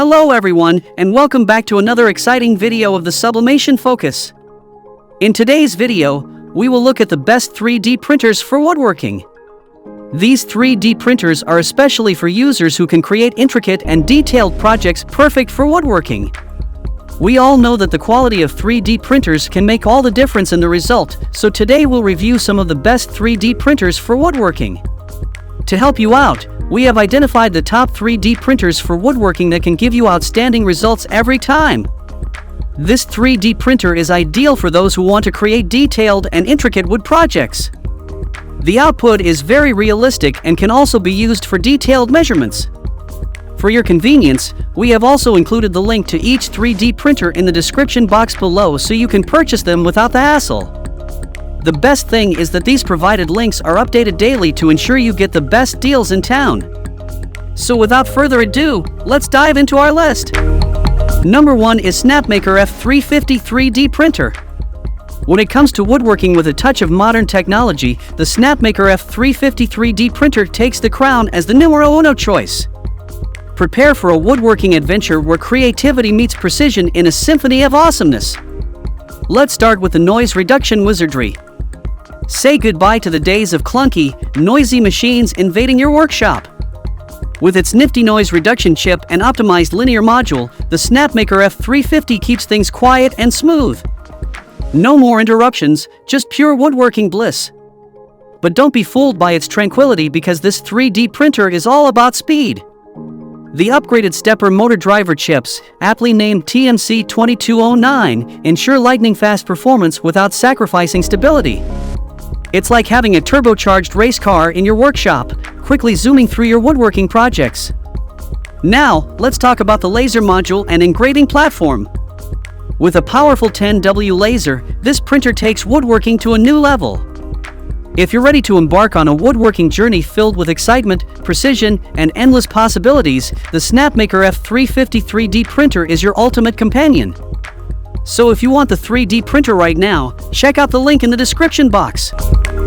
Hello everyone, and welcome back to another exciting video of the Sublimation Focus. In today's video, we will look at the best 3D printers for woodworking. These 3D printers are especially for users who can create intricate and detailed projects perfect for woodworking. We all know that the quality of 3D printers can make all the difference in the result, so today we'll review some of the best 3D printers for woodworking. To help you out, we have identified the top 3D printers for woodworking that can give you outstanding results every time. This 3D printer is ideal for those who want to create detailed and intricate wood projects. The output is very realistic and can also be used for detailed measurements. For your convenience, we have also included the link to each 3D printer in the description box below so you can purchase them without the hassle. The best thing is that these provided links are updated daily to ensure you get the best deals in town. So without further ado, let's dive into our list. Number 1 is Snapmaker F350 3D printer. When it comes to woodworking with a touch of modern technology, the Snapmaker F350 3D printer takes the crown as the numero uno choice. Prepare for a woodworking adventure where creativity meets precision in a symphony of awesomeness. Let's start with the noise reduction wizardry. Say goodbye to the days of clunky, noisy machines invading your workshop. With its nifty noise reduction chip and optimized linear module, the Snapmaker F350 keeps things quiet and smooth. No more interruptions, just pure woodworking bliss. But don't be fooled by its tranquility because this 3D printer is all about speed. The upgraded stepper motor driver chips, aptly named TMC2209, ensure lightning-fast performance without sacrificing stability. It's like having a turbocharged race car in your workshop, quickly zooming through your woodworking projects. Now, let's talk about the laser module and engraving platform. With a powerful 10W laser, this printer takes woodworking to a new level. If you're ready to embark on a woodworking journey filled with excitement, precision, and endless possibilities, the Snapmaker F350 3D printer is your ultimate companion. So if you want the 3D printer right now, check out the link in the description box.